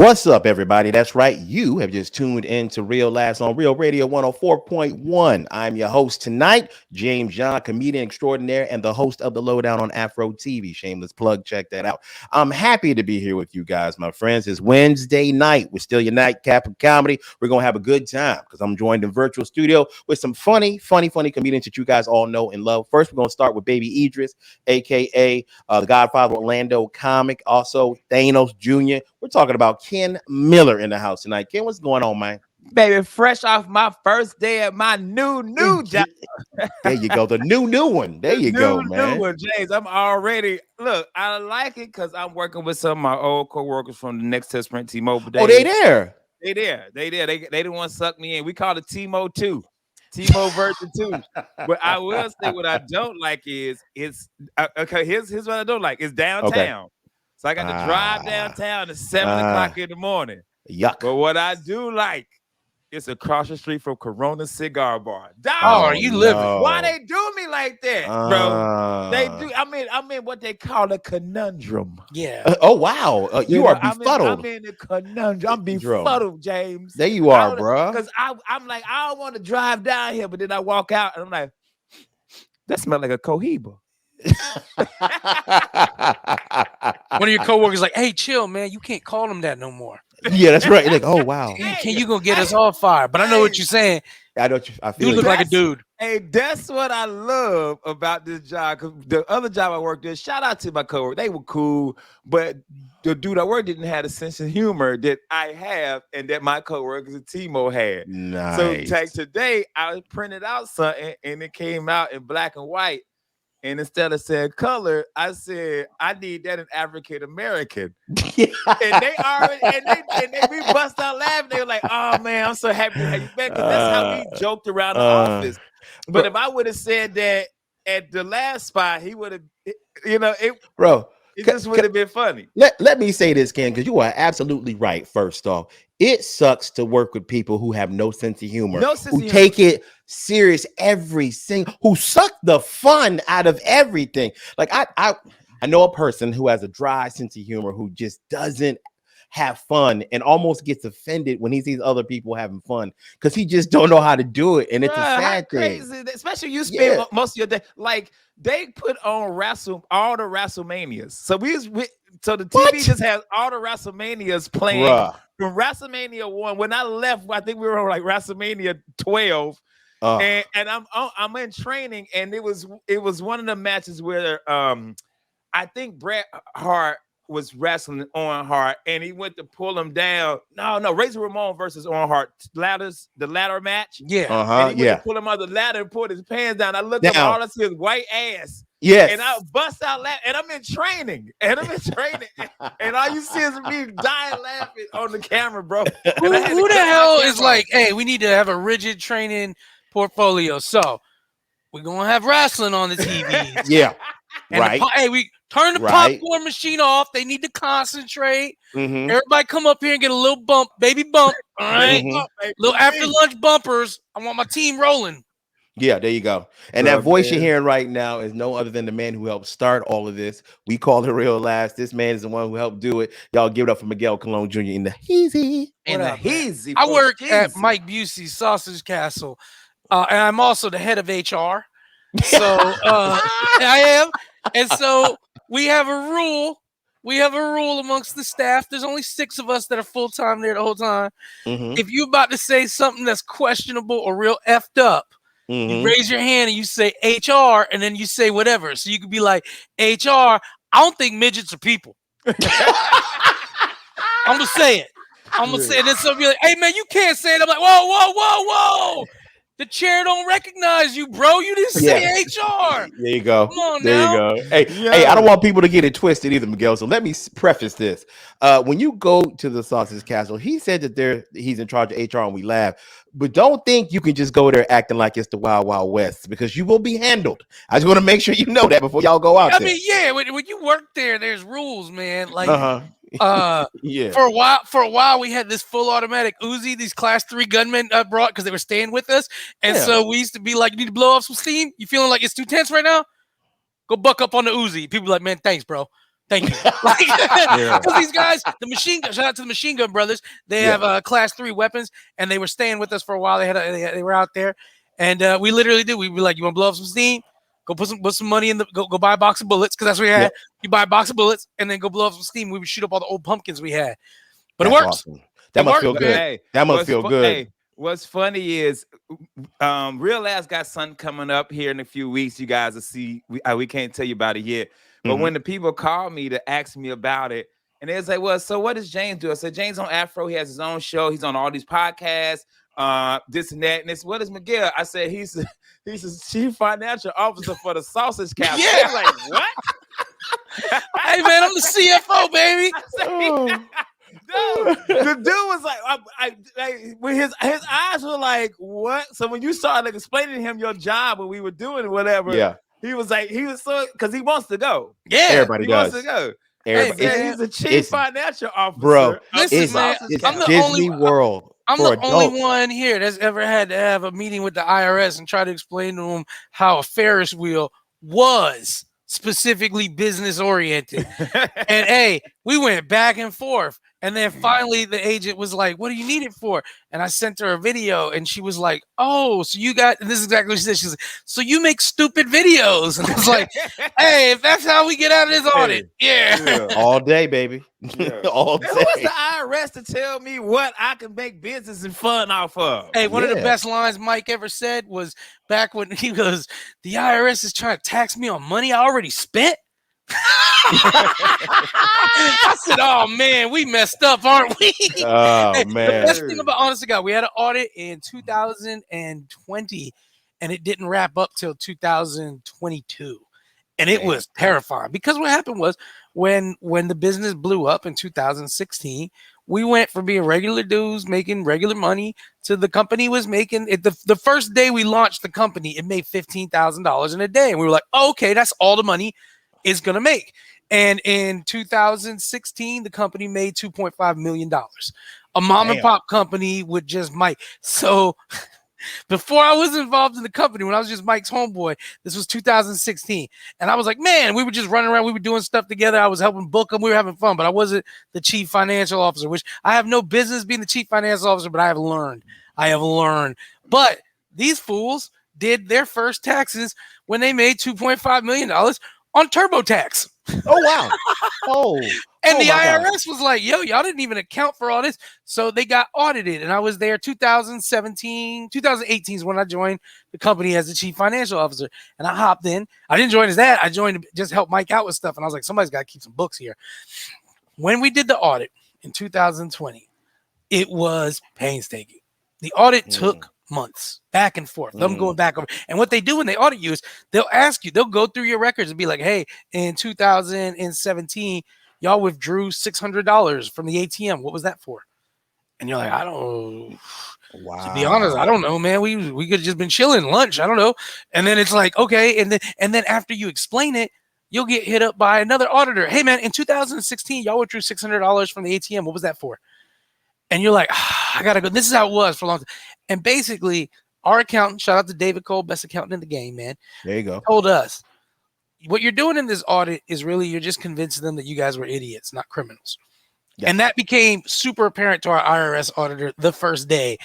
What's up, everybody? That's right. You have just tuned in to Real Laughs on Real Radio 104.1. I'm your host tonight, James John, comedian extraordinaire, and the host of the Lowdown on Afro TV. Shameless plug. Check that out. I'm happy to be here with you guys, my friends. It's Wednesday night. We're still your nightcap of comedy. We're going to have a good time because I'm joined in virtual studio with some funny comedians that you guys all know and love. First, we're going to start with Baby Idris, a.k.a. The Godfather Orlando comic, also Thanos Jr. We're talking about Ken Miller in the house tonight. Ken, what's going on, man? Baby, fresh off my first day at my new job. There you go. The new one. There you go, man. New one, James. I'm already, look, I like it because I'm working with some of my old co-workers from the Next Test Sprint T-Mobile days. Oh, they there. They didn't want to suck me in. We call it T-Mo 2. T-Mo version 2. But I will say what I don't like is okay, here's what I don't like. It's downtown. Okay. So I got to drive downtown at 7 o'clock in the morning. Yuck. But what I do like, it's across the street from Corona Cigar Bar. Dog, are you living? Why they do me like that, bro? They do. I'm in what they call a conundrum. Yeah. Oh, wow. You are befuddled. I'm in a conundrum. I'm befuddled, James. There you are, bro. Because I'm like, I don't want to drive down here, but then I walk out and I'm like, that smells like a Cohiba. One of your coworkers like, hey, chill, man. You can't call them that no more. Yeah, that's right. Like, oh, wow. Can you gonna get us all fired? But I know what you're saying. I feel you look like a dude. Hey, that's what I love about this job. Cause the other job I worked in, shout out to my coworkers. They were cool, but the dude I worked didn't have a sense of humor that I have and that my coworkers at T-Mo had. Nice. So today I printed out something and it came out in black and white. And instead of saying color, I said, I need that in African American. And they already, we bust out laughing. They were like, oh man, I'm so happy to have you back. Because that's how we joked around the office. But if I would have said that at the last spot, he would have, it just would have been funny. Let me say this, Ken, because you are absolutely right. First off, it sucks to work with people who have no sense of humor, who take it serious who suck the fun out of everything. Like I know a person who has a dry sense of humor who just doesn't have fun and almost gets offended when he sees other people having fun because he just don't know how to do it, and it's a sad thing. Especially you spend most of your day like they put on all the WrestleManias. So so the TV just has all the WrestleManias playing from WrestleMania 1. When I left, I think we were on like WrestleMania 12. And I'm in training, and it was one of the matches where I think Bret Hart was wrestling Owen Hart, and he went to pull him down. No, Razor Ramon versus Owen Hart, the ladder match. Yeah, and he went to pull him on the ladder and pulled his pants down. I looked up, all I see is white ass. Yes, and I bust out laughing, and I'm in training, and all you see is me dying laughing on the camera, bro. Who the hell is like, hey, we need to have a rigid training portfolio, so we're gonna have wrestling on the TV. Yeah, and right. We turn the popcorn machine off. They need to concentrate. Mm-hmm. Everybody come up here and get a little bump, baby bump. All right, little after lunch bumpers. I want my team rolling. Yeah, there you go. And that voice you're hearing right now is no other than the man who helped start all of this. We call it Real Laughs. This man is the one who helped do it. Y'all give it up for Miguel Cologne Jr. in the Heezy. I work at Mike Busey's Sausage Castle, and I'm also the head of HR. So I am. And so we have a rule. We have a rule amongst the staff. There's only 6 of us that are full-time there the whole time. Mm-hmm. If you're about to say something that's questionable or real effed up, you raise your hand and you say HR, and then you say whatever. So you could be like, HR, I don't think midgets are people. I'm going to say it. And then somebody be like, hey, man, you can't say it. I'm like, whoa. The chair don't recognize you, bro. You didn't say HR. There you go. Come on there now. You go. Hey, I don't want people to get it twisted either, Miguel. So let me preface this. When you go to the Sausage Castle, he said that he's in charge of HR, and we laugh. But don't think you can just go there acting like it's the Wild Wild West, because you will be handled. I just want to make sure you know that before y'all go out there. I mean, yeah, when you work there, there's rules, man. Like, yeah. For a while, we had this full automatic Uzi. These class 3 gunmen brought because they were staying with us, and so we used to be like, "You need to blow off some steam. You feeling like it's too tense right now? Go buck up on the Uzi." People be like, "Man, thanks, bro." Thank you. Because these guys, shout out to the Machine Gun Brothers. They have class 3 weapons, and they were staying with us for a while. They were out there, and we literally did. We'd be like, "You want to blow up some steam? Go put some money in the go buy a box of bullets, because that's what we had. Yep. You buy a box of bullets, and then go blow up some steam. We would shoot up all the old pumpkins we had, but it works. Awesome. That must feel good. Hey, that must feel good. Hey, what's funny is, Real Ass got something coming up here in a few weeks. You guys will see. We can't tell you about it yet. But when the people call me to ask me about it, and they was like, "Well, so what does James do?" I said, "James on Afro. He has his own show. He's on all these podcasts, this and that." And this, what is Miguel? I said, he's a chief financial officer for the Sausage Castle. Yeah. I'm like, what? Hey man, I'm the CFO, baby. Dude, the dude was like, when his eyes were like, what? So when you started like explaining to him your job, when we were doing it, whatever, he was so, because he wants to go. Yeah, everybody wants to go. He's the chief financial officer. Bro, listen, man, I'm the Disney World. I'm the only one here that's ever had to have a meeting with the IRS and try to explain to them how a Ferris wheel was specifically business oriented. And hey, we went back and forth. And then finally the agent was like, "What do you need it for?" And I sent her a video, and she was like, "Oh, so you got," and this is exactly what she said. She's like, "So you make stupid videos." And I was like, "Hey, if that's how we get out of this audit, yeah. All day, baby." All day. Who was the IRS to tell me what I can make business and fun off of? Hey, one of the best lines Mike ever said was back when he goes, "The IRS is trying to tax me on money I already spent." I said, "Oh man, we messed up, aren't we?" Oh man. The best thing about, honest to God, we had an audit in 2020, and it didn't wrap up till 2022, and it was terrifying, because what happened was when the business blew up in 2016, we went from being regular dudes making regular money to the company was making it. The first day we launched the company, it made $15,000 in a day, and we were like, "Oh, okay, that's all the money is going to make." And in 2016, the company made $2.5 million. A mom and pop company with just Mike. So before I was involved in the company, when I was just Mike's homeboy, this was 2016. And I was like, man, we were just running around. We were doing stuff together. I was helping book them. We were having fun, but I wasn't the chief financial officer, which I have no business being the chief financial officer, but I have learned. But these fools did their first taxes when they made $2.5 million on TurboTax. Oh wow. And the IRS was like, "Yo, y'all didn't even account for all this." So they got audited, and I was there 2018 is when I joined the company as the chief financial officer. And I hopped in. I didn't join as that. I joined to just help Mike out with stuff. And I was like, somebody's got to keep some books here. When we did the audit in 2020, it was painstaking. The audit took months, back and forth, them going back over. And what they do when they audit you is they'll ask you, they'll go through your records and be like, "Hey, in 2017, y'all withdrew $600 from the ATM. What was that for?" And you're like, "I don't." Wow. To be honest, I don't know, man. We could have just been chilling lunch. I don't know. And then it's like, okay, and then after you explain it, you'll get hit up by another auditor. "Hey, man, in 2016, y'all withdrew $600 from the ATM. What was that for?" And you're like, I gotta go. This is how it was for a long time. And basically, our accountant, shout out to David Cole, best accountant in the game, man. There you go. Told us, what you're doing in this audit is really, you're just convincing them that you guys were idiots, not criminals. Yeah. And that became super apparent to our IRS auditor the first day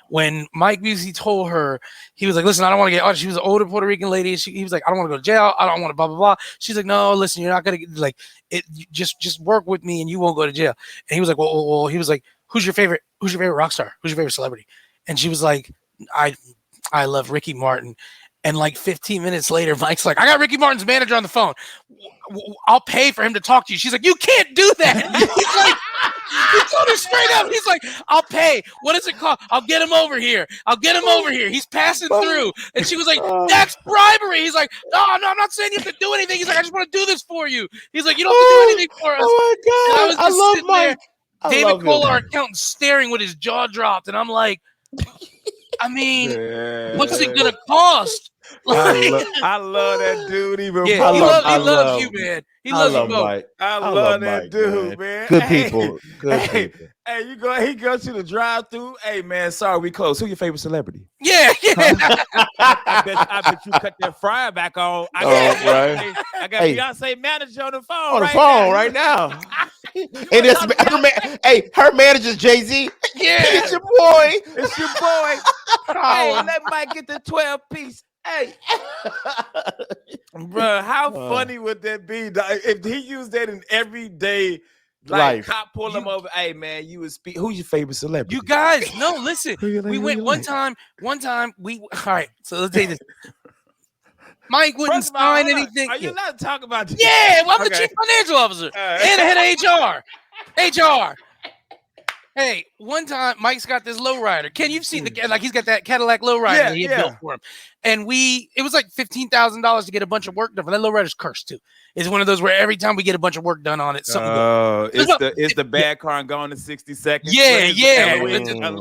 when Mike Busey told her, he was like, "Listen, I don't want to get audited." She was an older Puerto Rican lady. He was like, "I don't want to go to jail. I don't want to blah, blah, blah." She's like, "No, listen, you're not going to like it. Just work with me and you won't go to jail." And he was like, well, he was like, Who's your favorite rock star? Who's your favorite celebrity?" And she was like, I love Ricky Martin. And like 15 minutes later, Mike's like, "I got Ricky Martin's manager on the phone. I'll pay for him to talk to you." She's like, "You can't do that." He's like, he told her straight up. He's like, "I'll pay. What is it called? I'll get him over here. He's passing through." And she was like, "That's bribery." He's like, No, I'm not saying you have to do anything. He's like, "I just want to do this for you." He's like, "You don't have to do anything for us." Oh my God. I love Mike. David Cole, our accountant, staring with his jaw dropped. And I'm like, I mean, what's it going to cost I love that dude. Even yeah, he loves you, man. He loves you both. Mike. I love that Mike, dude, man. Good people. Good people. Hey, he goes to the drive-through. Hey, man, sorry, we close. Who's your favorite celebrity? Yeah. I bet you cut that fryer back on. I got Beyonce manager on the phone. Right now. And her manager's Jay-Z. Yeah, it's your boy. It's your boy. Hey, let Mike get the 12-piece. Hey, bro, how funny would that be if he used that in everyday life? Cop pull him over. Hey, man, you would speak. Who's your favorite celebrity? You guys, no, listen. We went one time. All right, so let's take this. Mike wouldn't sign anything. Are you allowed to talk about this? Yeah, well, I'm the chief financial officer and the head of HR. Hey, one time Mike's got this lowrider. Ken, you've seen he's got that Cadillac lowrider that he built for him. And it was like $15,000 to get a bunch of work done. But that lowrider's cursed too. It's one of those where every time we get a bunch of work done on it, something goes. It's the bad car and gone in 60 seconds. Yeah.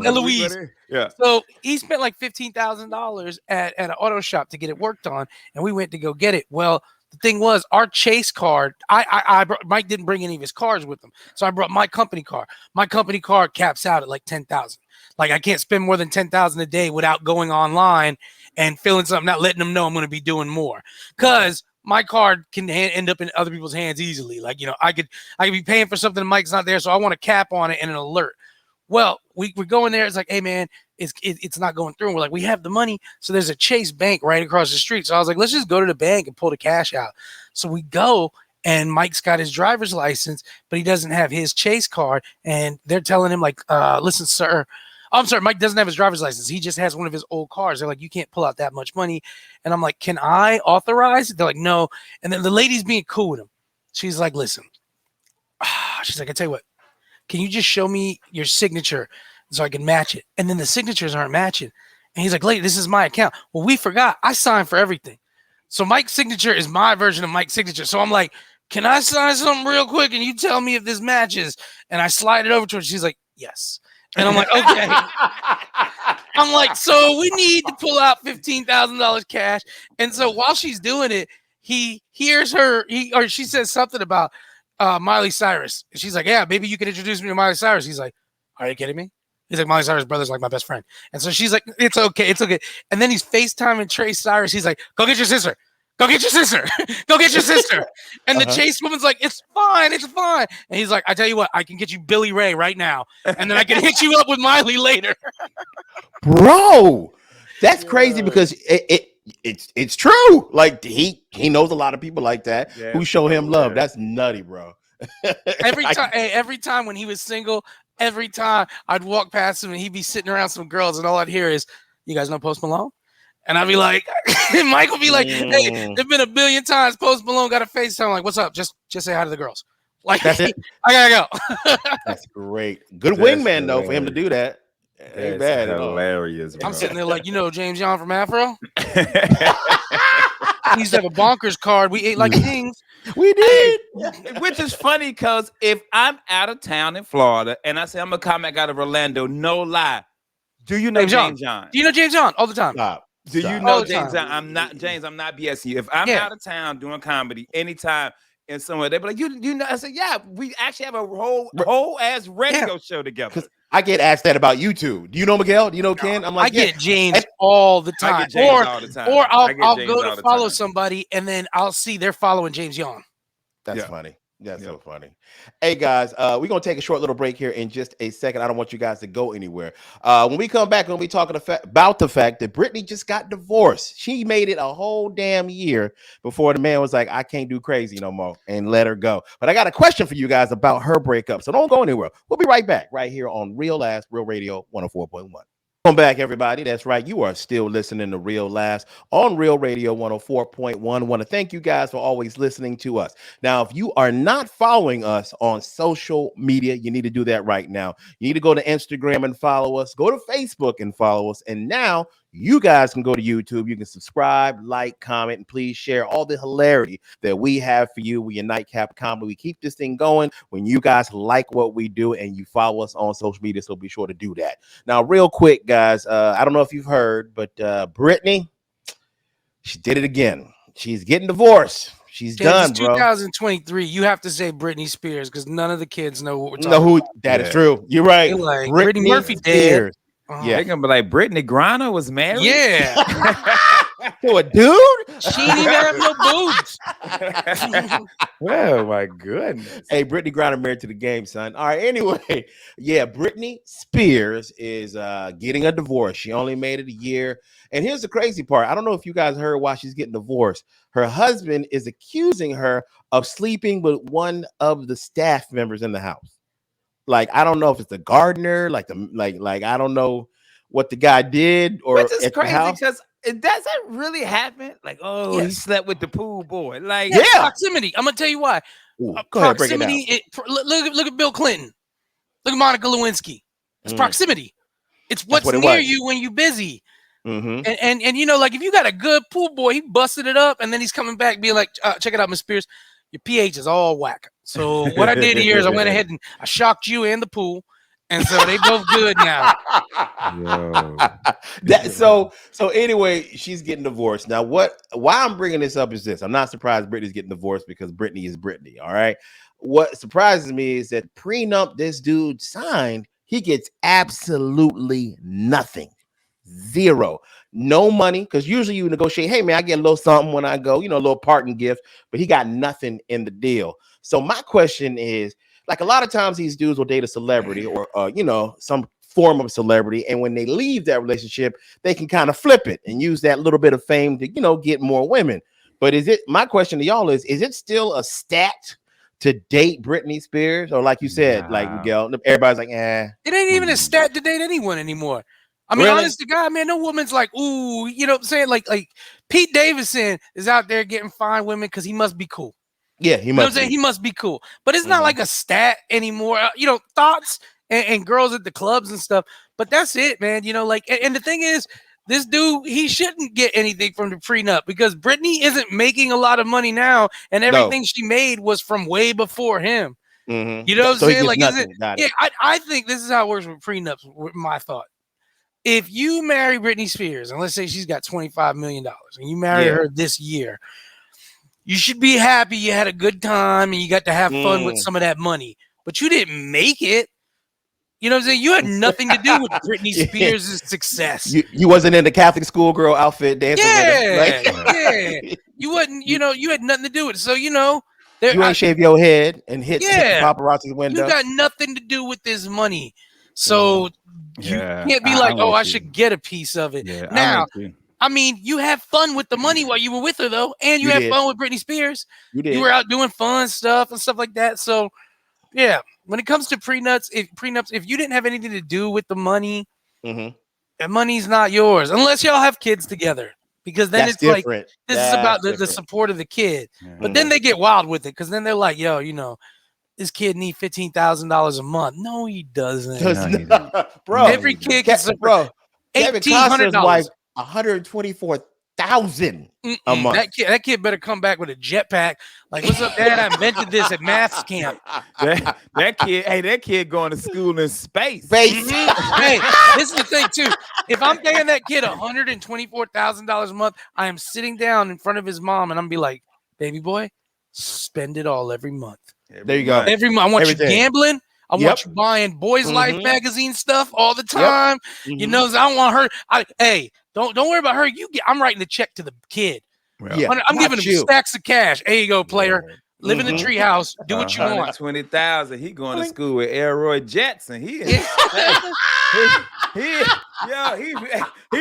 Eloise. Yeah. So he spent like $15,000 at an auto shop to get it worked on, and we went to go get it. Well, the thing was, our chase card, Mike didn't bring any of his cars with him. So I brought my company car. My company car caps out at like $10,000. Like I can't spend more than $10,000 a day without going online and filling something out, letting them know I'm going to be doing more. Because my card can end up in other people's hands easily. Like, I could be paying for something and Mike's not there, so I want a cap on it and an alert. Well, we're going there. It's like, hey, man, it's not going through. And we're like, we have the money. So there's a Chase Bank right across the street. So I was like, let's just go to the bank and pull the cash out. So we go, and Mike's got his driver's license, but he doesn't have his Chase card. And they're telling him, like, listen, sir. I'm sorry, Mike doesn't have his driver's license. He just has one of his old cars. They're like, you can't pull out that much money. And I'm like, can I authorize it? They're like, no. And then the lady's being cool with him. She's like, listen. She's like, I tell you what. Can you just show me your signature so I can match it? And then the signatures aren't matching. And he's like, lady, this is my account. Well, we forgot. I signed for everything. So Mike's signature is my version of Mike's signature. So I'm like, can I sign something real quick and you tell me if this matches? And I slide it over to her. She's like, yes. And I'm like, okay. I'm like, so we need to pull out $15,000 cash. And so while she's doing it, he hears her, she says something about Miley Cyrus. And she's like, yeah, maybe you can introduce me to Miley Cyrus. He's like, are you kidding me? He's like, Miley Cyrus' brother's like my best friend. And so she's like, it's okay. And then he's FaceTiming Trey Cyrus. He's like, go get your sister. Go get your sister. Go get your sister. And the Chase woman's like, it's fine. And he's like, I tell you what, I can get you Billy Ray right now. And then I can hit you up with Miley later. Bro, that's crazy because it's true. Like he knows a lot of people like that who show him love. That's nutty, bro. Every time when he was single, every time I'd walk past him and he'd be sitting around some girls and all I'd hear is, you guys know Post Malone? And I'd be like, and Mike would be like, hey, there's been a billion times Post Malone got a FaceTime. I'm like, what's up? Just say hi to the girls. Like, that's it. I gotta go. That's great. Good wingman though for him to do that. Ain't bad. Hilarious. I'm sitting there like, James Young from Afro. We used to have a bonkers card. We ate like kings. We did. Which is funny because if I'm out of town in Florida and I say I'm a comic out of Orlando, no lie. Do you know James John? Do you know James John? All the time. Do you know James John? I'm not BSing you. If I'm out of town doing comedy anytime in somewhere, they be like, you know, I said, yeah, we actually have a whole ass radio show together. I get asked that about you two. Do you know Miguel? Do you know Ken? I'm like, I get James all the time. I get James all the time. Or I'll go to follow somebody and then I'll see they're following James Young. That's funny. That's so funny. Hey guys, we're gonna take a short little break here in just a second. I don't want you guys to go anywhere. When we come back, we're gonna be talking about the fact that Britney just got divorced. She made it a whole damn year before the man was like, I can't do crazy no more, and let her go. But I got a question for you guys about her breakup, so don't go anywhere. We'll be right back right here on Real Radio 104.1. Welcome back, everybody. That's right. You are still listening to Real Last on Real Radio 104.1. I want to thank you guys for always listening to us. Now, if you are not following us on social media, you need to do that right now. You need to go to Instagram and follow us. Go to Facebook and follow us. And now you guys can go to YouTube. You can subscribe, like, comment, and please share all the hilarity that we have for you with your Nightcap Comedy. We keep this thing going when you guys like what we do and you follow us on social media, so be sure to do that. Now, real quick, guys, I don't know if you've heard, but Britney She did it again. She's getting divorced. She's done, bro. 2023. You have to say Britney Spears because none of the kids know what we're talking about. That is true. You're right. Like, Britney Murphy Spears. Dead. Yeah, they're gonna be like Britney Griner was married. Yeah, to a dude. She didn't even have no boobs. Oh my goodness. Hey, Britney Griner married to the game, son. All right. Anyway, yeah, Britney Spears is getting a divorce. She only made it a year. And here's the crazy part. I don't know if you guys heard why she's getting divorced. Her husband is accusing her of sleeping with one of the staff members in the house. Like, I don't know if it's the gardener, like I don't know what the guy did, or which is crazy because does that really happen? Like, he slept with the pool boy. Like, proximity. I'm gonna tell you why. Ooh, go ahead, break it down. Look at Bill Clinton. Look at Monica Lewinsky. It's proximity. It's what's near you when you're busy. Mm-hmm. And you know, like if you got a good pool boy, he busted it up, and then he's coming back being like, check it out, Miss Spears, your pH is all whack. So what I did here is I went ahead and I shocked you and the pool, and so they both good now. So anyway, she's getting divorced. Now, why I'm bringing this up is this. I'm not surprised Britney's getting divorced because Britney is Britney, all right? What surprises me is that prenup this dude signed, he gets absolutely nothing. Zero. No money, because usually you negotiate, hey man, I get a little something when I go, a little parting gift, but he got nothing in the deal. So my question is, like, a lot of times these dudes will date a celebrity or some form of celebrity, and when they leave that relationship, they can kind of flip it and use that little bit of fame to get more women. But my question to y'all is it still a stat to date Britney Spears? Or like you said, like Miguel, everybody's like, It ain't even a stat to date anyone anymore. I mean, honest to God, man, no woman's like, ooh, you know what I'm saying? Like Pete Davidson is out there getting fine women because he must be cool. Yeah, he must. You know what I'm saying? He must be cool. But it's not like a stat anymore. Thoughts and girls at the clubs and stuff. But that's it, man. And the thing is, this dude, he shouldn't get anything from the prenup because Britney isn't making a lot of money now, and everything she made was from way before him. Mm-hmm. You know what I'm saying? Like, I think this is how it works with prenups. With my thought. If you marry Britney Spears, and let's say she's got $25 million, and you marry her this year, you should be happy you had a good time and you got to have fun with some of that money. But you didn't make it. You know what I'm saying? You had nothing to do with Britney Spears' success. You wasn't in the Catholic schoolgirl outfit dancing with her. You wasn't, you had nothing to do with it. So, you ain't shave your head and hit the paparazzi's window. You got nothing to do with this money. So you can't be like, I should get a piece of it. Yeah, now, I mean, you have fun with the money while you were with her, though, and you had fun with Britney Spears. You did. You were out doing fun stuff and stuff like that. So, yeah, when it comes to prenups, if you didn't have anything to do with the money, that money's not yours unless y'all have kids together. Because then it's different. Like this is about the support of the kid. But then they get wild with it because then they're like, this kid need $15,000 a month. No, he doesn't. Bro, every kid gets $1,800 like $124,000 a month. That kid better come back with a jetpack. Like, what's up, Dad? I invented this at maths camp. that kid going to school in space. Hey, this is the thing too. If I'm paying that kid $124,000 a month, I am sitting down in front of his mom and I'm be like, baby boy, spend it all every month. There you go. Every month. I want you gambling. I want you buying Boys Life magazine stuff all the time. I don't want her. Don't worry about her. I'm writing the check to the kid. I'm giving him stacks of cash. There you go, player. Live in the treehouse. Do what you want. $20,000. He going to school with Elroy Jetson. He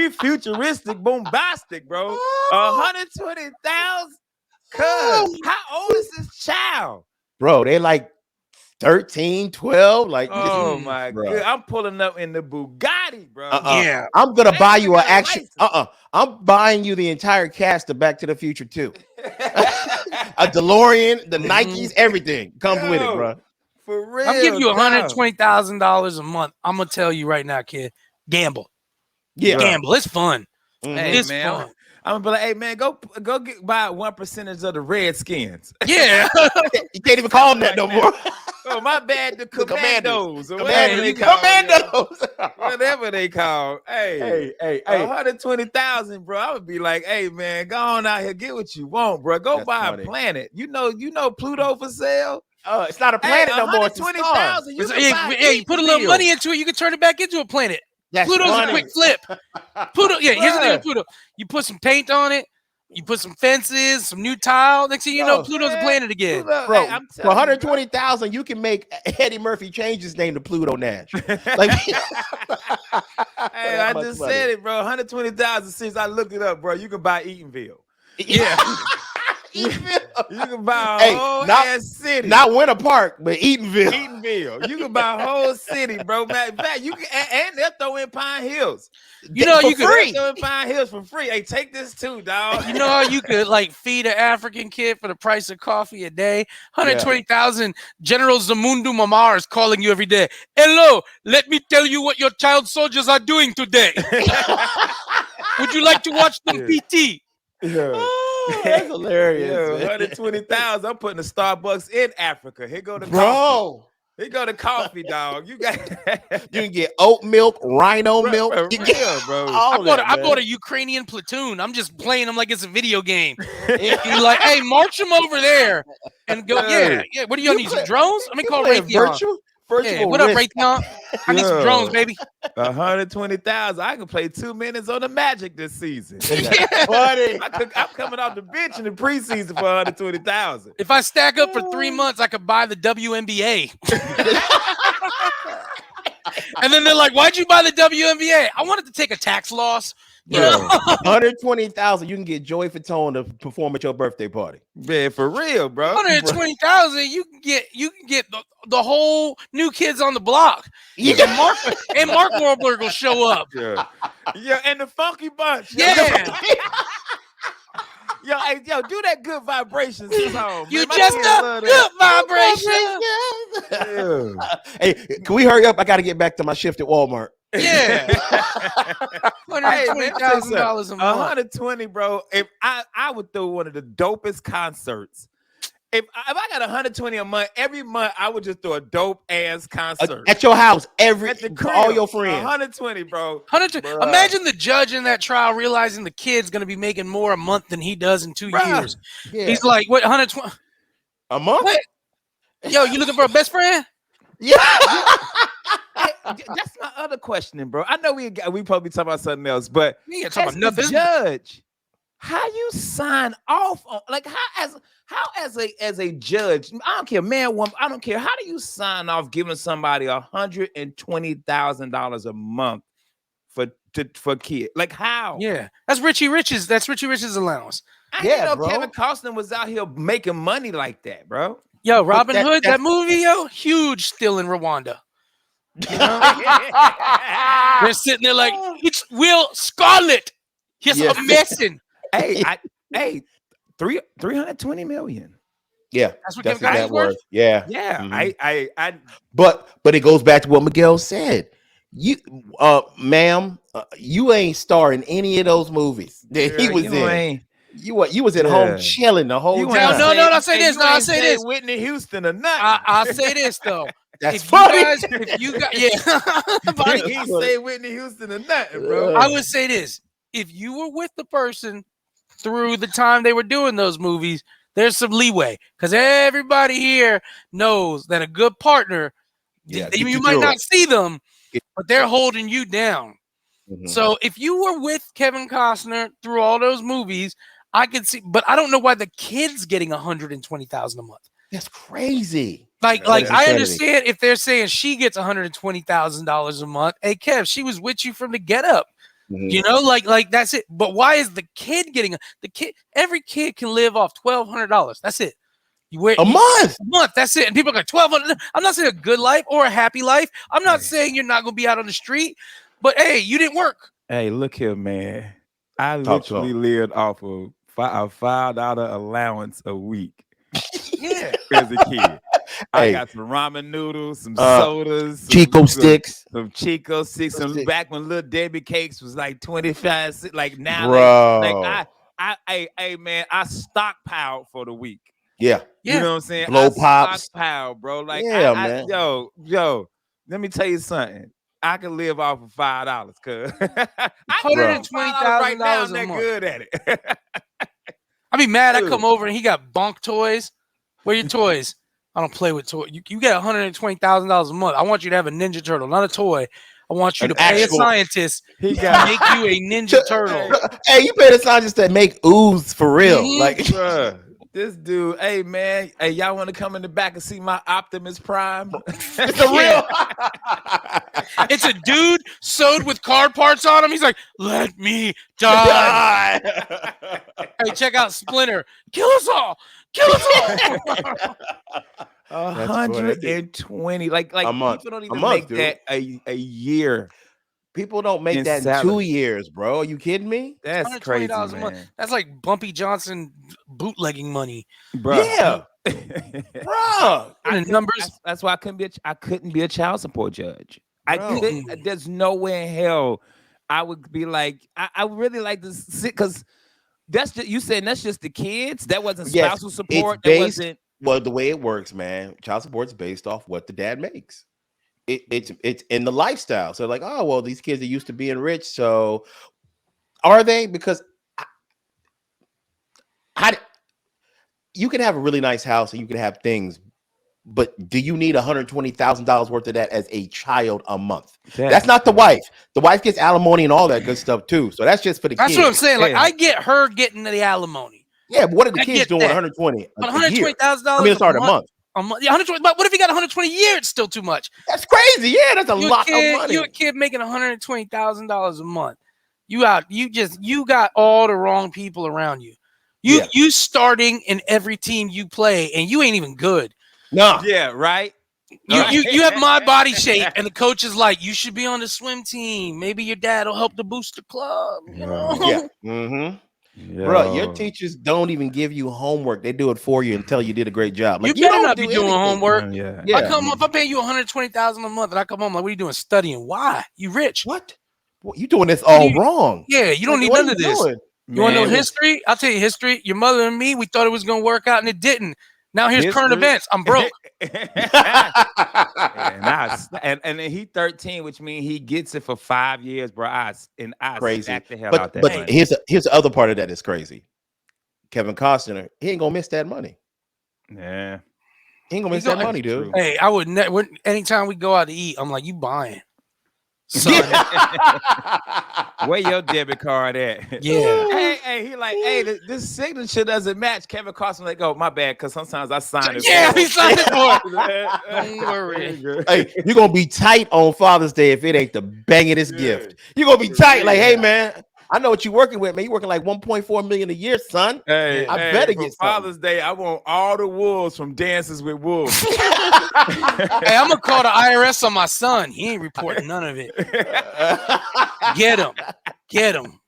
futuristic, bombastic, bro. 120,000. Cuz how old is this child? Bro, they like 13, 12. Like, oh my god, I'm pulling up in the Bugatti, bro. Yeah, I'm gonna buy you an action. I'm buying you the entire cast of Back to the Future 2. A DeLorean, the Nikes, everything comes with it, bro. For real, I'm giving you $120,000 a month. I'm gonna tell you right now, kid, gamble. Yeah, gamble. It's fun. Hey, it's fun. I'm gonna be like, hey man, go buy 1% of the Redskins. Yeah, you can't even call them that no more. Oh, my bad. The Commandos. Commandos. whatever they call. Hey, 120,000, bro. I would be like, hey, man, go on out here, get what you want, bro. Go buy a planet. You know Pluto for sale. It's not a planet no more. It's 120,000. You put a little money into it, you can turn it back into a planet. That's Pluto's funny. a quick flip. Pluto, here's the thing with Pluto. You put some paint on it, you put some fences, some new tile. Next thing you know, Pluto's a planet again. Bro, for 120,000, you can make Eddie Murphy change his name to Pluto Nash. Like, hey, I just said it, bro. 120,000 since I looked it up, bro. You can buy Eatonville. Yeah. You can buy a whole ass city. Not Winter Park, but Eatonville. Eatonville. You can buy a whole city, bro. In fact, you can, and they'll throw in Pine Hills. You know, you could throw in Pine Hills for free. Hey, take this too, dog. You know how you could like feed an African kid for the price of coffee a day? 120,000. General Zamundu Mamar is calling you every day. Hello, let me tell you what your child soldiers are doing today. Would you like to watch them PT? Yeah. Oh, that's hilarious. 120,000. I'm putting a Starbucks in Africa. Here go the bro. Coffee. Here go the coffee, dog. You can get oat milk, rhino milk. Bro. I bought a Ukrainian platoon. I'm just playing them like it's a video game. You're like, hey, march them over there and go. Yeah. What do you need? Some drones? Let me call Raytheon. What up, Raytheon? I need some drones, baby. 120,000. I can play 2 minutes on the Magic this season. Funny. I'm coming off the bench in the preseason for 120,000. If I stack up for 3 months, I could buy the WNBA. And then they're like, "Why'd you buy the WNBA?" I wanted to take a tax loss. You know? 120,000. You can get Joey Fatone to perform at your birthday party. Man, for real, bro. 120,000. You can get the whole New Kids on the Block. Yeah. And Mark Wahlberg will show up. Yeah, and the Funky Bunch. Yeah. Yo, do that Good Vibrations song. You just a good vibration. Hey, can we hurry up? I got to get back to my shift at Walmart. Yeah. $120,000 a month. 120, bro. If I would throw one of the dopest concerts. If I got 120 a month, every month I would just throw a dope ass concert at your house, for all your friends. 120, bro. 120. Imagine the judge in that trial realizing the kid's gonna be making more a month than he does in 2 years. Yeah. He's like, what? 120 a month? What? Yo, you looking for a best friend? Yeah. That's my other question, bro. I know we probably talking about something else, but we ain't talking about nothing. Judge, how you sign off on how as a judge? I don't care, man, woman. I don't care. How do you sign off giving somebody $120,000 a month for kid? Like how? Yeah, that's Richie Rich's. That's Richie Rich's allowance. I didn't know Kevin Costner was out here making money like that, bro. Yo, Robin Hood, that movie, yo, huge still in Rwanda. You know? They're sitting there like, it's Will Scarlett. He's a messin'. Hey, 320 million. Yeah, that's what Kevin Costner's worth. Yeah. Mm-hmm. But it goes back to what Miguel said. You, ma'am, you ain't starring any of those movies that he was in. You was at home chilling the whole time. No, I say this. I say this. Whitney Houston or nothing. I say this though. That's funny. If you guys, he say Whitney Houston or nothing, bro. I would say this: if you were with the person through the time they were doing those movies, there's some leeway because everybody here knows that a good partner, you might not see them, but they're holding you down. Mm-hmm. So if you were with Kevin Costner through all those movies, I could see, but I don't know why the kid's getting $120,000 a month. That's crazy. Like I understand if they're saying she gets $120,000 a month. Hey, Kev, she was with you from the get up. Mm-hmm. You know, like that's it. But why is the kid getting the kid? Every kid can live off $1,200. That's it. A month. That's it. And people are like $1,200. I'm not saying a good life or a happy life. I'm not saying you're not gonna be out on the street. But hey, you didn't work. Hey, look here, man. I literally lived off of a $5 allowance a week. Yeah, as a kid. I got some ramen noodles, some sodas, Chico sticks, some Chico sticks. Back when Little Debbie cakes was like 25, like now, bro. Hey, man, I stockpiled for the week. Yeah, you know what I'm saying. Blow pops, stockpile, bro. Like, man. Yo, let me tell you something. I can live off of $5, cuz $120,000 right now. a They're month. good at it. I'd be mad. I come over and he got bunk toys. Where your toys? I don't play with toys. You get $120,000 a month. I want you to have a Ninja Turtle, not a toy. I want you to pay a scientist to make you a Ninja Turtle. Hey, you pay the scientist to make ooze for real. Mm-hmm. Like, bruh, this dude, hey man, hey, y'all want to come in the back and see my Optimus Prime? it's a real. It's a dude sewed with card parts on him. He's like, let me die. Hey, check out Splinter. Kill us all. Kill us all. 120, like a month. People don't even make that a year. People don't make that in 2 years, bro. Are you kidding me? That's crazy, man. A month. That's like Bumpy Johnson bootlegging money, bro. Yeah, bro. Numbers. That's why I couldn't be a child support judge. I couldn't. There's no way in hell I would be like. I really like to sit because that's just, you saying that's just the kids. That wasn't spousal support. That wasn't. Well, the way it works, man, child support's based off what the dad makes. It's in the lifestyle. So like, oh, well, these kids are used to being rich. So are they? Because you can have a really nice house and you can have things, but do you need $120,000 worth of that as a child a month? That's not the wife. The wife gets alimony and all that good stuff too. So that's just for the kids. That's what I'm saying. Like, I get her getting the alimony. Yeah, but what are the kids doing? 120. But $120,000. I mean, start a month. Yeah, 120. But what if you got 120 a year? It's still too much. That's crazy. Yeah, that's a lot of money. You're a kid making $120,000 a month. You got all the wrong people around you. You starting in every team you play, and you ain't even good. No. Yeah, right. You have my body shape, and the coach is like, you should be on the swim team. Maybe your dad will help to boost the club. You know? Yeah. Mm-hmm. Bro, your teachers don't even give you homework. They do it for you and tell you did a great job. Like, you better not be doing homework. Yeah. I come home, if I'm paying you $120,000 a month, and I come home like, what are you doing? Studying? Why? You rich? What? You doing this all wrong? Yeah, you don't need none of this. You want to know history? I'll tell you history. Your mother and me, we thought it was going to work out, and it didn't. Now here's current events. I'm broke. And then he 13, which means he gets it for 5 years, bro. I crazy. Stack the hell out that. But here's the other part of that is crazy. Kevin Costner, he ain't gonna miss that money. Yeah, he ain't gonna miss that money, dude. Hey, I would never. Anytime we go out to eat, I'm like, you buying? Son. Where your debit card at? Yeah. Hey, he like, hey, this signature doesn't match. Kevin Costner like, oh, my bad, because sometimes I sign it. Yeah, he signed it for it. Don't worry. Hey, you're gonna be tight on Father's Day if it ain't the bangingest gift. You're gonna be tight, like, hey man, I know what you're working with, man. You're working like $1.4 million a year, son. Hey, I better get Father's Day. I want all the wolves from Dances with Wolves. Hey, I'm gonna call the IRS on my son. He ain't reporting none of it. Get him.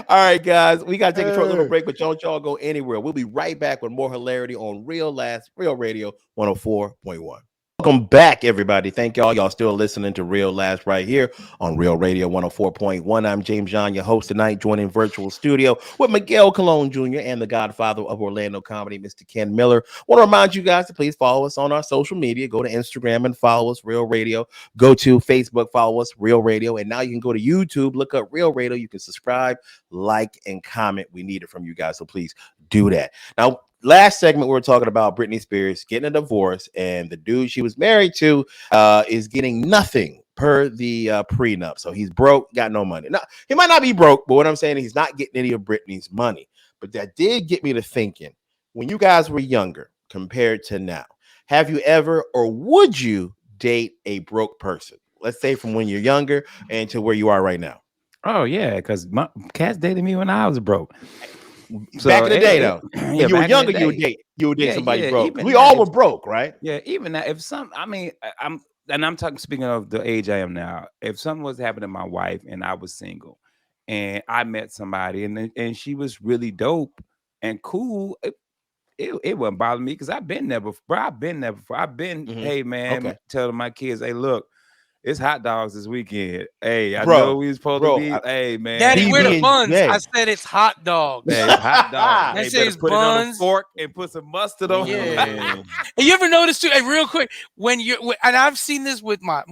All right, guys, we gotta take a short little break, but don't y'all go anywhere. We'll be right back with more hilarity on Real Radio 104.1. Welcome back, everybody. Thank y'all still listening to Real Last right here on Real Radio 104.1. I'm James John, your host tonight, joining virtual studio with Miguel Colon Jr. and the godfather of Orlando comedy, Mr. Ken Miller. Want to remind you guys to please follow us on our social media. Go to Instagram and follow us, Real Radio. Go to Facebook, follow us, Real Radio. And now you can go to YouTube, look up Real Radio. You can subscribe, like, and comment. We need it from you guys, so please do that. Now, last segment, we were talking about Britney Spears getting a divorce, and the dude she was married to is getting nothing per the prenup. So he's broke, got no money. Now, he might not be broke, but what I'm saying is he's not getting any of Britney's money. But that did get me to thinking, when you guys were younger compared to now, have you ever or would you date a broke person? Let's say from when you're younger and to where you are right now. Oh, yeah, because my cats dated me when I was broke. So back in the day, though, when you were younger, you would date somebody broke. We all were broke, right? Yeah, even now, I'm talking, speaking of the age I am now, if something was happening to my wife and I was single and I met somebody and she was really dope and cool, it wouldn't bother me because I've been there before. Hey, man, telling my kids, hey, look, it's hot dogs this weekend. Hey, I know we was supposed to be. Hey, man. Daddy, where the buns? I said it's hot dogs. Hey, it's hot dogs. I say it's put buns. It on a fork and put some mustard on it. And you ever notice too, hey, real quick, and I've seen this with my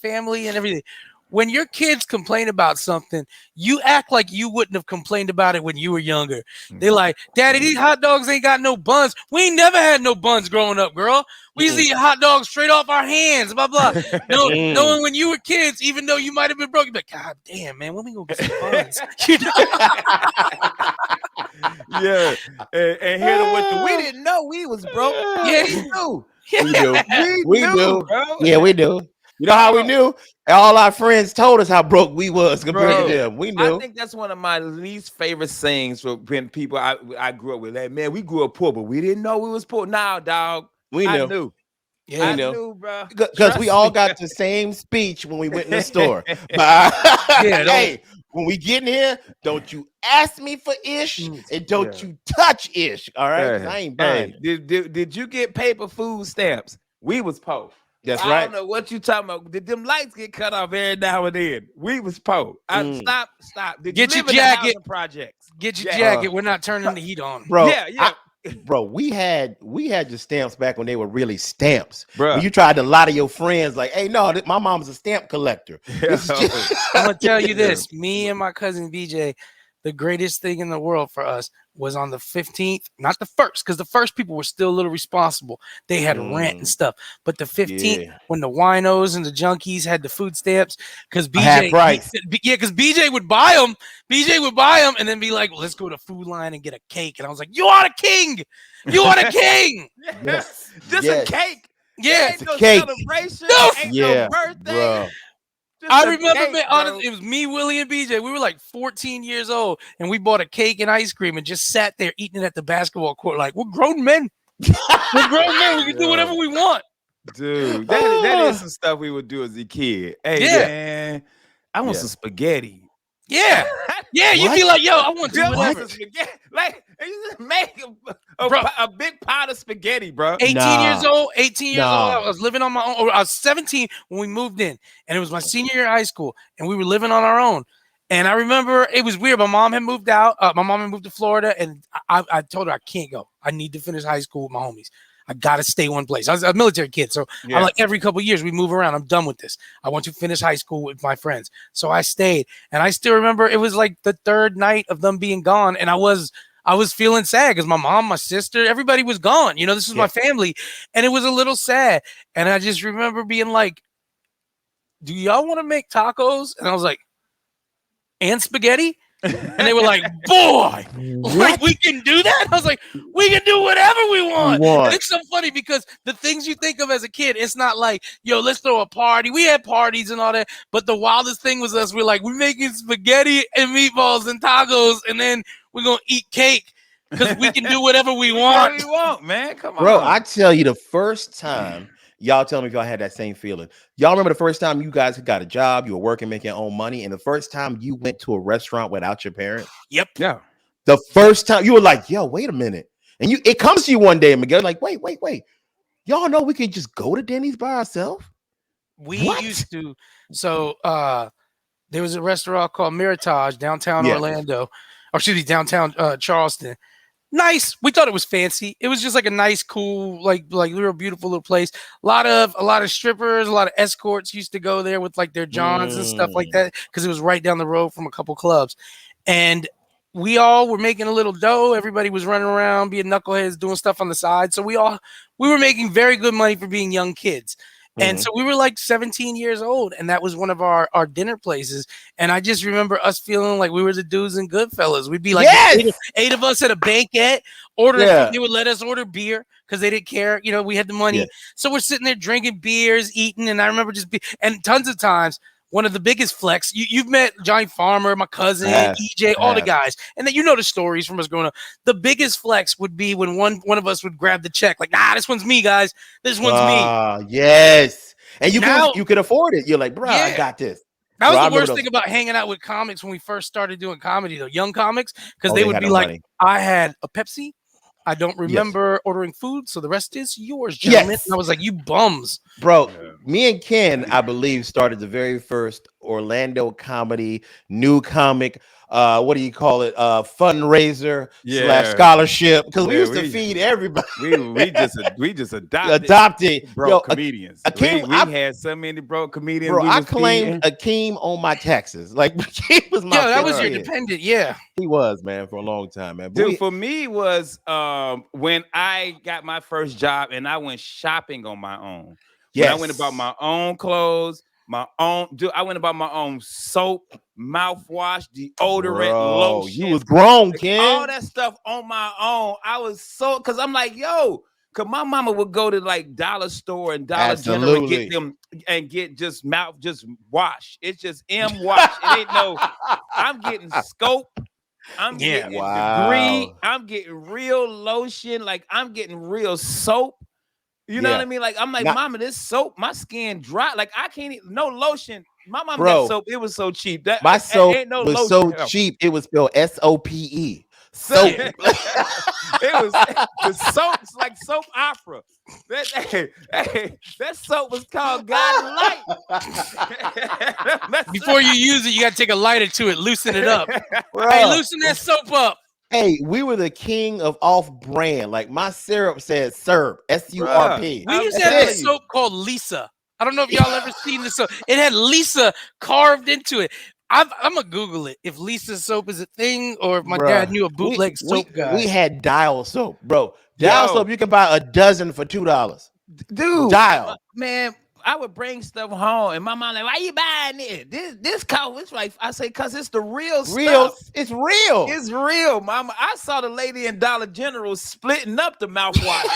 family and everything, when your kids complain about something, you act like you wouldn't have complained about it when you were younger. They like, Daddy, these hot dogs ain't got no buns. We ain't never had no buns growing up, girl. We used to eat hot dogs straight off our hands, blah, blah. Knowing when you were kids, even though you might have been broke, you'd be like, God damn, man, when we gonna get some buns? You know? Yeah. And hit him with the, we didn't know we was broke. Yeah, we knew. We knew. Bro. Yeah, we do. You know how we knew? All our friends told us how broke we was compared to them. We knew. I think that's one of my least favorite sayings for when people I grew up with. Like, man, we grew up poor, but we didn't know we was poor. Now, dog, we knew. I knew. Yeah, I knew, bro. Because we all got the same speech when we went in the store. Hey, when we get in here, don't you ask me for ish, and don't you touch ish. All right, I ain't buying. Did you get paper food stamps? We was poor. That's right. I don't know what you talking about. Did them lights get cut off every now and then? We was poor. Stop. Did get you your jacket projects? Get your jacket. We're not turning the heat on, bro. Yeah. Bro, we had your stamps back when they were really stamps. Bro, when you tried to lie to your friends, like, hey, no, my mom's a stamp collector. I'm gonna tell you this: me and my cousin BJ, the greatest thing in the world for us was on the 15th, not the first, because the first people were still a little responsible. They had rent and stuff. But the 15th, when the winos and the junkies had the food stamps, because BJ, because BJ would buy them. BJ would buy them and then be like, well, let's go to Food Line and get a cake. And I was like, you are a king. You are a king. Yes. Just a cake. Yeah. Ain't no cake. celebration. No. Ain't no birthday. Bro. I remember, man, honestly, it was me, Willie, and BJ. We were like 14 years old, and we bought a cake and ice cream and just sat there eating it at the basketball court. Like, we're grown men. We're grown men. We can do whatever we want. Dude, that is some stuff we would do as a kid. Hey, man, I want some spaghetti. Yeah. Yeah, you'd be like, yo, I want to whatever. Spaghetti. Like, you just make a big pot of spaghetti, bro. 18 years old. I was living on my own. I was 17 when we moved in, and it was my senior year of high school, and we were living on our own. And I remember it was weird. My mom had moved out. My mom had moved to Florida, and I told her I can't go. I need to finish high school with my homies. I got to stay one place. I was a military kid. So I'm like, every couple of years we move around. I'm done with this. I want to finish high school with my friends. So I stayed. And I still remember it was like the third night of them being gone. And I was feeling sad because my mom, my sister, everybody was gone. You know, this was my family. And it was a little sad. And I just remember being like, do y'all want to make tacos? And I was like, and spaghetti? And they were like, boy, like we can do that? I was like, we can do whatever we want. And it's so funny because the things you think of as a kid, it's not like, yo, let's throw a party. We had parties and all that. But the wildest thing was us. We're like, we're making spaghetti and meatballs and tacos, and then we're going to eat cake because we can do whatever we want. Whatever we want, man. Come on. Bro, I tell you, the first time, y'all tell me if y'all had that same feeling. Y'all remember the first time you guys got a job, you were working, making your own money, and the first time you went to a restaurant without your parents? Yep. Yeah. The first time you were like, yo, wait a minute. And it comes to you one day, Miguel, like, wait. Y'all know we could just go to Denny's by ourselves? We used to. So there was a restaurant called Meritage downtown Orlando, or excuse me, downtown Charleston. Nice. We thought it was fancy. It was just like a nice, cool, like real beautiful little place. A lot of strippers, a lot of escorts used to go there with like their Johns and stuff like that because it was right down the road from a couple clubs. And we all were making a little dough. Everybody was running around, being knuckleheads, doing stuff on the side. So we were making very good money for being young kids. And so we were like 17 years old, and that was one of our dinner places. And I just remember us feeling like we were the dudes in Goodfellas. We'd be like eight of us at a banquet, ordering food. They would let us order beer because they didn't care. You know, we had the money. So we're sitting there drinking beers, eating. And I remember and tons of times, one of the biggest flex, you've met Johnny Farmer, my cousin, EJ, all the guys. And then you know the stories from us growing up. The biggest flex would be when one of us would grab the check. Like, nah, this one's me, guys. This one's me. Yes. And you could afford it. You're like, bro, I got this. That was the worst thing about hanging out with comics when we first started doing comedy, though. Young comics, because they would be like, money. I had a Pepsi. I don't remember ordering food, so the rest is yours, gentlemen. And I was like, you bums. Bro, me and Ken, I believe, started the very first Orlando comedy, new comic, what do you call it? Fundraiser / scholarship. Because we used to feed everybody. we just adopted broke comedians. We had so many broke comedians. Bro, I claimed Akeem on my taxes. Like Akeem was my that was your dependent. Yeah, he was, man, for a long time, man. But dude, for me was when I got my first job and I went shopping on my own. Yes. When I went about my own clothes. I went about my own soap, mouthwash, deodorant, lotion. You was grown, Ken. All that stuff on my own. I was because I'm like, yo, because my mama would go to like dollar store and Dollar General and get them and get just wash. It's just wash. It ain't no. I'm getting scope. I'm getting degree. I'm getting real lotion. Like I'm getting real soap. You know what I mean? Like, I'm like, Mama, this soap, my skin dry. Like, I can't eat no lotion. My mom got soap. It was so cheap. My soap was so cheap. It was spelled SOPE. Soap. It was the soap's like soap opera. That soap was called God Light. Before you use it, you got to take a lighter to it, loosen it up. Hey, loosen that soap up. Hey, we were the king of off-brand. Like my syrup said SURP, SURP. We used to have a soap called Lisa. I don't know if y'all ever seen this soap. It had Lisa carved into it. I'm gonna Google it if Lisa soap is a thing or if my dad knew a bootleg soap guy. We had Dial soap, bro. Dial soap, you can buy a dozen for $2. Dude, Dial. Man, I would bring stuff home, and my mom like, "Why you buying it? This coat?" It's like I say, "Cause it's the real stuff. It's real. It's real, Mama." I saw the lady in Dollar General splitting up the mouthwash.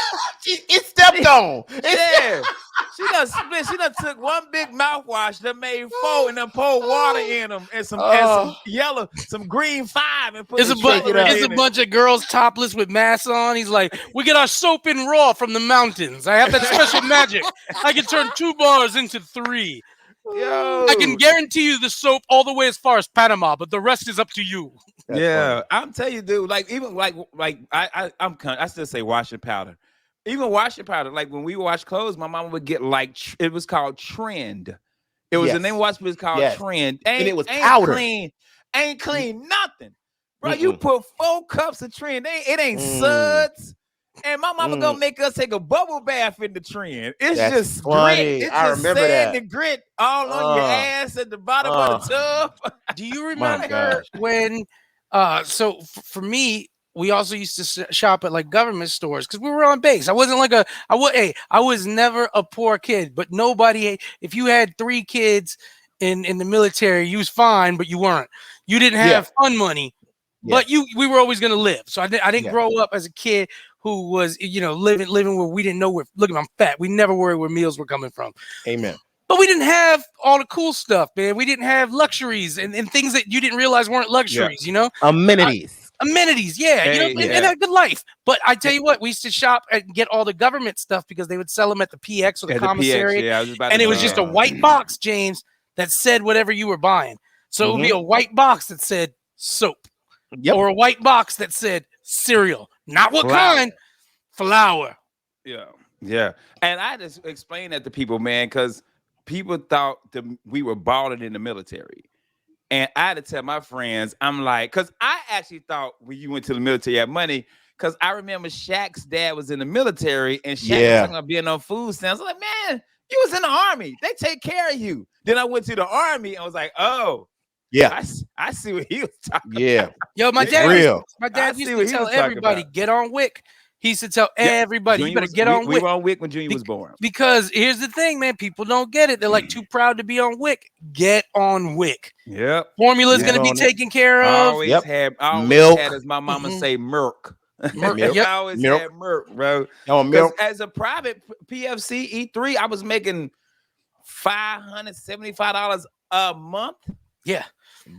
it stepped on. Yeah, she done split. She done took one big mouthwash that made 4 and then poured water in them and some yellow, some green 5 and put. It's a bunch of girls topless with masks on. He's like, "We get our soap in raw from the mountains. I have that special magic. I can turn 2 bars into 3. Yo. I can guarantee you the soap all the way as far as Panama, but the rest is up to you." That's funny. I'm telling you, dude. Like even like I still say washing powder. Even washing powder. Like when we wash clothes, my mama would get like it was called Trend. It was the name of wash, but it's called Trend. And it was powder. Ain't clean nothing, bro. You put 4 cups of Trend. It ain't suds. And my mama gonna make us take a bubble bath in the Trend. It's just funny. Grit. It's I just remember sand that. and grit all on your ass at the bottom of the tub. Do you remember when? So for me, we also used to shop at like government stores because we were on base. I wasn't like I was never a poor kid, but nobody. If you had 3 kids in the military, you was fine, but you weren't. You didn't have fun money, but we were always gonna live. So I didn't grow up as a kid who was, living where we didn't know where. Look, I'm fat. We never worried where meals were coming from. Amen. But we didn't have all the cool stuff, man. We didn't have luxuries and things that you didn't realize weren't luxuries. Amenities. Amenities, and a good life. But I tell you what, we used to shop and get all the government stuff because they would sell them at the PX or the commissary. And it was just a white box, James, that said whatever you were buying. So it would be a white box that said soap or a white box that said cereal. Not what kind, flour. Yeah. And I just explained that to people, man, because people thought that we were balling in the military. And I had to tell my friends, I'm like, because I actually thought when you went to the military, you had money. Because I remember Shaq's dad was in the military and Shaq was talking about being on food stamps. I was like, man, you was in the army. They take care of you. Then I went to the army and I was like, oh. Yeah. I see what he was talking about. Yo, my dad used to tell everybody, get on WIC. He used to tell everybody, you better get on WIC. We were on WIC when Junior was born. Because here's the thing, man. People don't get it. They're like too proud to be on WIC. Get on WIC. Yep. Formula's going to be taken care of. I always had, as my mama say, Merc. Milk. I always had Merc, bro. Milk. As a private PFC E3, I was making $575 a month. Yeah.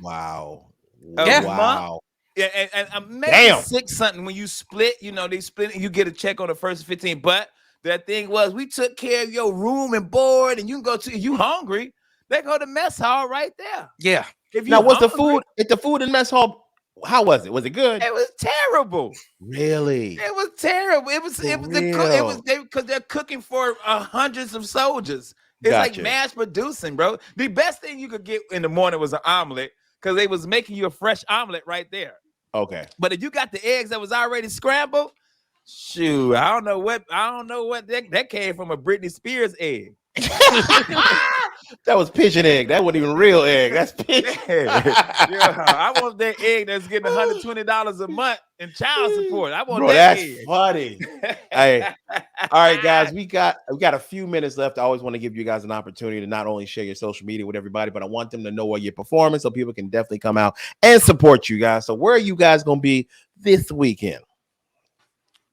Wow. Wow. Yeah, and I'm making 6 something when you split. They split. You get a check on the first 15. But that thing was, we took care of your room and board, and you can go to. You hungry? They go to mess hall right there. Yeah. Now, was the food at the food in mess hall? How was it? Was it good? It was terrible. Really? It was terrible. It was because they're cooking for hundreds of soldiers. It's like mass producing, bro. The best thing you could get in the morning was an omelet because they was making you a fresh omelet right there. Okay. But if you got the eggs that was already scrambled, shoot, I don't know what that came from a Britney Spears egg. That was pigeon egg. That wasn't even real egg. That's pigeon. I want that egg that's getting $120 a month in child support. I want that's egg. Funny. Hey, all right, guys, we got a few minutes left. I always want to give you guys an opportunity to not only share your social media with everybody, but I want them to know where you're performing so people can definitely come out and support you guys. So where are you guys going to be this weekend?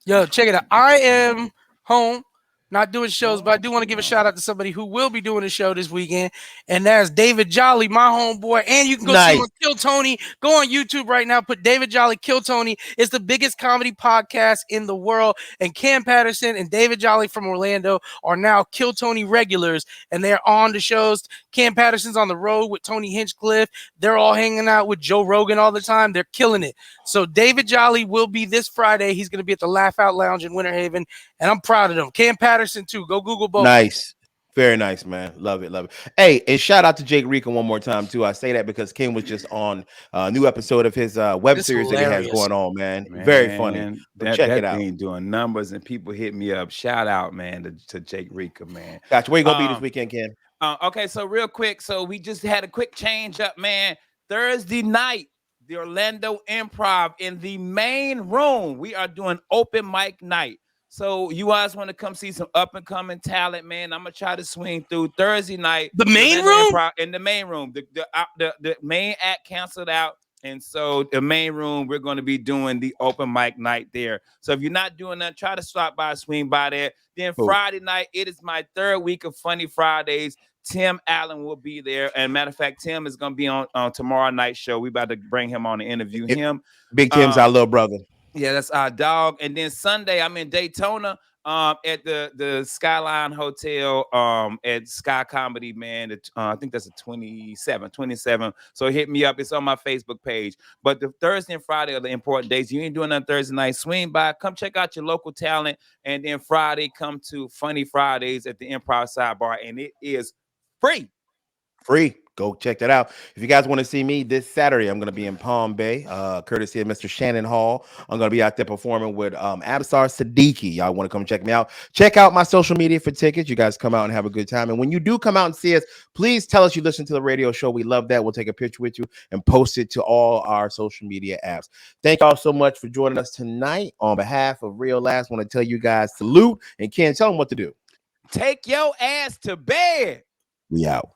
Yo, check it out. I am home. Not doing shows, but I do want to give a shout out to somebody who will be doing a show this weekend, and that's David Jolly, my homeboy. And you can go see him on Kill Tony. Go on YouTube right now. Put David Jolly, Kill Tony. It's the biggest comedy podcast in the world. And Cam Patterson and David Jolly from Orlando are now Kill Tony regulars, and they're on the shows. Cam Patterson's on the road with Tony Hinchcliffe. They're all hanging out with Joe Rogan all the time. They're killing it. So David Jolly will be this Friday. He's going to be at the Laugh Out Lounge in Winter Haven, and I'm proud of them. Cam Patterson too. Go Google both. Nice. Very nice, man. Love it. Love it. Hey, and shout out to Jake Rica one more time too. I say that because King was just on a new episode of his web series that he has going on, man. Very funny. Check it out. Thing doing numbers and people hit me up. Shout out, man, to Jake Rica, man. Gotcha. Where you gonna be this weekend, Ken? Okay, so real quick. So we just had a quick change up, man. Thursday night, the Orlando Improv in the main room. We are doing open mic night. So you guys want to come see some up and coming talent, man? I'm gonna try to swing through Thursday night. The main room? In the main room. The main act canceled out. And so the main room, we're going to be doing the open mic night there. So if you're not doing that, try to stop by, swing by there. Then Friday night, it is my third week of Funny Fridays. Tim Allen will be there. And matter of fact, Tim is going to be on tomorrow night's show. We about to bring him on to interview him. Big Tim's our little brother. Yeah, that's our dog. And then Sunday, I'm in Daytona at the Skyline Hotel at Sky Comedy, man. I think that's a 27. So hit me up. It's on my Facebook page. But the Thursday and Friday are the important days. You ain't doing that Thursday night. Swing by. Come check out your local talent. And then Friday, come to Funny Fridays at the Improv Sidebar. And it is free. Go check that out. If you guys want to see me this Saturday, I'm going to be in Palm Bay, courtesy of Mr. Shannon Hall. I'm going to be out there performing with Absar Siddiqui. Y'all want to come check me out? Check out my social media for tickets. You guys come out and have a good time. And when you do come out and see us, please tell us you listen to the radio show. We love that. We'll take a picture with you and post it to all our social media apps. Thank y'all so much for joining us tonight. On behalf of Real Last, I want to tell you guys salute. And Ken, tell them what to do. Take your ass to bed. We out.